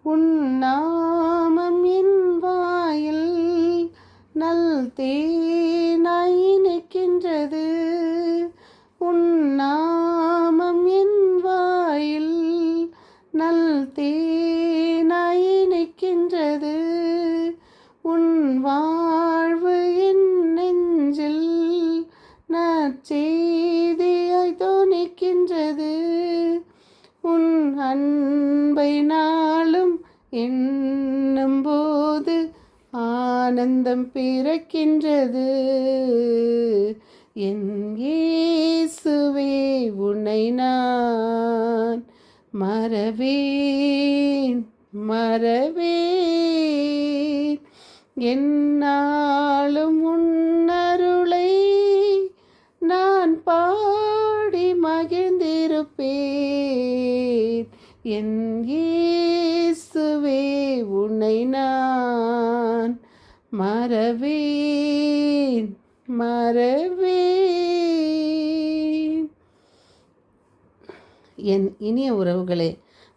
உன் நாமம் என் வாயில் நல் தேனாய் இனிக்கின்றது. உன் நாமம் என் வாயில் நல் தேனாய் இனிக்கின்றது. உன் வாழ்வு என் நெஞ்சில் நற்செய்தியாய் தொனிக்கின்றது. உன் அன்பை நாளும் எண்ணும்போது ஆனந்தம் பிறக்கின்றது. என் இயேசுவே உன்னை நான் மறவேன் மறவேன். எந்நாளும் உன் அருளை நான் பாடி மகிழ்ந்திருப்பேன். என் இயேசுவே உன்னை நான் மறவேன் மறவேன். என் இனிய உறவுகளே,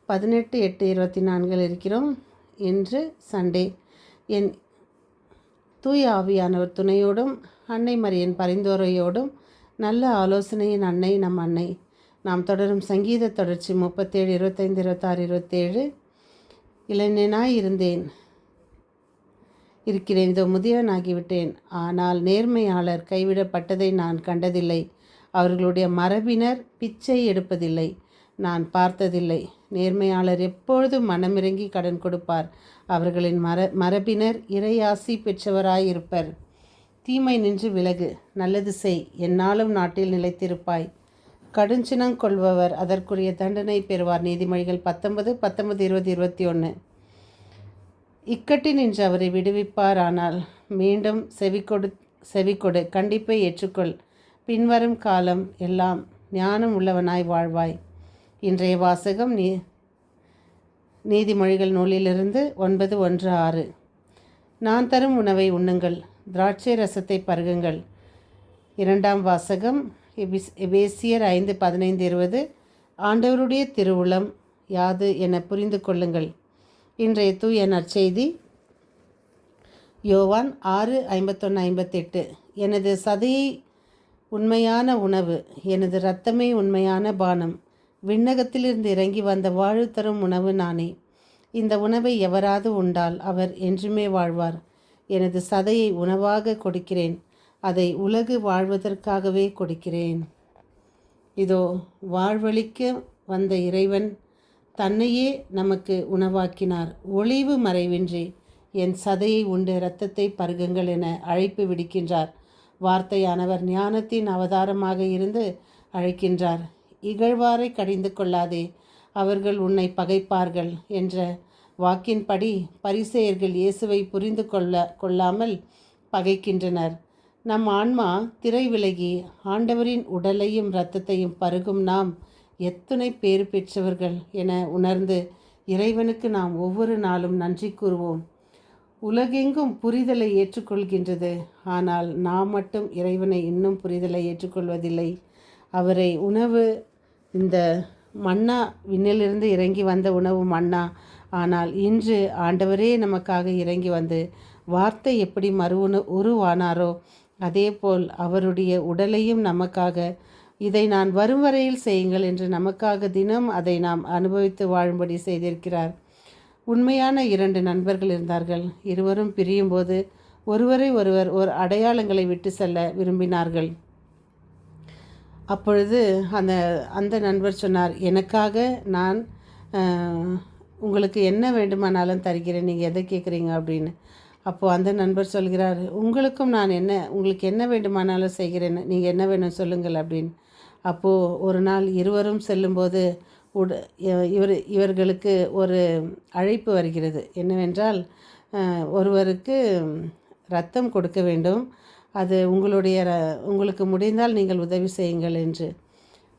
18/8/24 இருக்கிறோம். இன்று சண்டே. என் தூய ஆவியானவர் துணையோடும் அன்னை மரியின் பரிந்துரையோடும் நல்ல ஆலோசனையின் அன்னை நம் அன்னை. நாம் தொடரும் சங்கீத தொடர்ச்சி 37, 25, 26, 27. இளைஞனாய் இருக்கிறேன், இதோ முதியவனாகிவிட்டேன். ஆனால் நேர்மையாளர் கைவிடப்பட்டதை நான் கண்டதில்லை. அவர்களுடைய மரபினர் பிச்சை எடுப்பதில்லை, நான் பார்த்ததில்லை. நேர்மையாளர் எப்பொழுதும் மனமிறங்கி கடன் கொடுப்பார். அவர்களின் மரபினர் இறையாசி பெற்றவராயிருப்பர். தீமை நின்று விலகு, நல்லது செய், எந்நாளும் நாட்டில் நிலைத்திருப்பாய். கடுஞ்சினம் கொள்பவர் அதற்குரிய தண்டனை பெறுவார். நீதிமொழிகள் 19, 19, 20, 21. இக்கட்டி நின்று அவரை விடுவிப்பார். ஆனால் மீண்டும் செவிக்கொடு, கண்டிப்பை ஏற்றுக்கொள். பின்வரும் காலம் எல்லாம் ஞானம் உள்ளவனாய் வாழ்வாய். இன்றைய வாசகம் நீதிமொழிகள் நூலிலிருந்து 9:1-6. நான் தரும் உணவை உண்ணுங்கள், திராட்சை ரசத்தை பருகுங்கள். இரண்டாம் வாசகம் எபேசியர் 5:15-20. ஆண்டவருடைய திருவுளம் யாது என புரிந்து கொள்ளுங்கள். இன்றைய தூய நற்செய்தி யோவான் 6:51-58. எனது சதையை உண்மையான உணவு, எனது இரத்தமே உண்மையான பானம். விண்ணகத்திலிருந்து இறங்கி வந்த வாழ்வு தரும் உணவு நானே. இந்த உணவை எவராது உண்டால் அவர் என்றுமே வாழ்வார். எனது சதையை உணவாக கொடுக்கிறேன், அதை உலகு வாழ்வதற்காகவே கொடுக்கிறேன். இதோ வாழ்வழிக்க வந்த இறைவன் தன்னையே நமக்கு உணவாக்கினார். ஒளிவு மறைவின்றி என் சதையை உண்டு இரத்தத்தை பருகுங்கள் என அழைப்பு விடுக்கின்றார். வார்த்தையானவர் ஞானத்தின் அவதாரமாக இருந்து அழைக்கின்றார். இகழ்வாரை கடிந்து கொள்ளாதே, அவர்கள் உன்னை பகைப்பார்கள் என்ற வாக்கின்படி பரிசேயர்கள் இயேசுவை புரிந்து கொள்ளாமல் பகைக்கின்றனர். நம் ஆன்மா திரை விலகி ஆண்டவரின் உடலையும் இரத்தத்தையும் பருகும் நாம் எத்துணை பேறு பெற்றவர்கள் என உணர்ந்து இறைவனுக்கு நாம் ஒவ்வொரு நாளும் நன்றி கூறுவோம். உலகெங்கும் புரிதலை ஏற்றுக்கொள்கின்றது, ஆனால் நாம் மட்டும் இறைவனை இன்னும் புரிதலை ஏற்றுக்கொள்வதில்லை. அவரை உணவு, இந்த மன்னா, விண்ணிலிருந்து இறங்கி வந்த உணவு மன்னா. ஆனால் இன்று ஆண்டவரே நமக்காக இறங்கி வந்து வார்த்தை எப்படி உருவானாரோ அதேபோல் அவருடைய உடலையும் நமக்காக, இதை நான் வரும் வரையில் செய்யுங்கள் என்று நமக்காக தினம் அதை நாம் அனுபவித்து வாழும்படி செய்திருக்கிறார். உண்மையான 2 நண்பர்கள் இருந்தார்கள். இருவரும் பிரியும் போது ஒருவரை ஒருவர் ஒரு அடையாளங்களை விட்டு செல்ல விரும்பினார்கள். அப்பொழுது அந்த நண்பர் சொன்னார், எனக்காக நான் உங்களுக்கு என்ன வேண்டுமானாலும் தருகிறேன், நீங்கள் எதை கேட்குறீங்க அப்படின்னு. அப்போது அந்த நண்பர் சொல்கிறார், உங்களுக்கு என்ன வேண்டுமானாலும் செய்கிறேன், நீங்கள் என்ன வேணும் சொல்லுங்கள் அப்படின்னு. அப்போது ஒரு நாள் இருவரும் செல்லும்போது இவர்களுக்கு ஒரு அழைப்பு வருகிறது. என்னவென்றால், ஒருவருக்கு இரத்தம் கொடுக்க வேண்டும், அது உங்களுக்கு முடிந்தால் நீங்கள் உதவி செய்யுங்கள் என்று.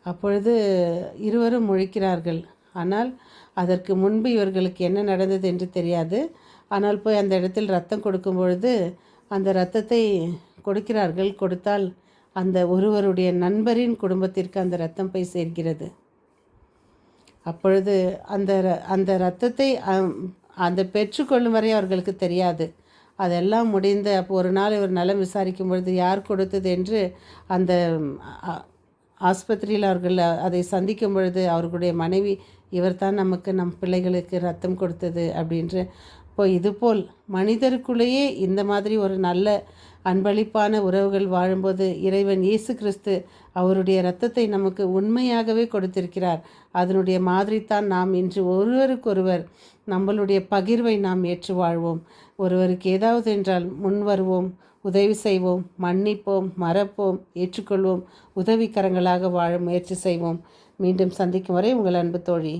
அப்பொழுது இருவரும் முழிக்கிறார்கள். ஆனால் அதற்கு முன்பு இவர்களுக்கு என்ன நடந்தது என்று தெரியாது. ஆனால் போய் அந்த இடத்தில் இரத்தம் கொடுக்கும் பொழுது அந்த இரத்தத்தை கொடுக்கிறார்கள். கொடுத்தால் அந்த ஒருவருடைய நண்பரின் குடும்பத்திற்கு அந்த இரத்தம் போய் சேர்கிறது. அப்பொழுது அந்த இரத்தத்தை அந்த பெற்றுக்கொள்ளும் வரை அவர்களுக்கு தெரியாது. அதெல்லாம் முடிந்த அப்போ ஒரு நாள் ஒரு நலம் விசாரிக்கும் பொழுது யார் கொடுத்தது என்று அந்த ஆஸ்பத்திரியில் அவர்கள் அதை சந்திக்கும் பொழுது அவர்களுடைய மனைவி, இவர் தான் நமக்கு நம் பிள்ளைகளுக்கு ரத்தம் கொடுத்தது அப்படின்று. இப்போ இதுபோல் மனிதருக்குள்ளேயே இந்த மாதிரி ஒரு நல்ல அன்பளிப்பான உறவுகள் வாழும்போது இறைவன் இயேசு கிறிஸ்து அவருடைய இரத்தத்தை நமக்கு உண்மையாகவே கொடுத்திருக்கிறார். அதனுடைய மாதிரி தான் நாம் இன்று ஒருவருக்கொருவர் நம்மளுடைய பகிர்வை நாம் ஏற்று வாழ்வோம். ஒருவருக்கு ஏதாவது என்றால் முன் வருவோம், உதவி செய்வோம், மன்னிப்போம், மறப்போம், ஏற்றுக்கொள்வோம், உதவிக்கரங்களாக வாழ முயற்சி செய்வோம். மீண்டும் சந்திக்கும் வரை உங்கள் அன்பு தோழி.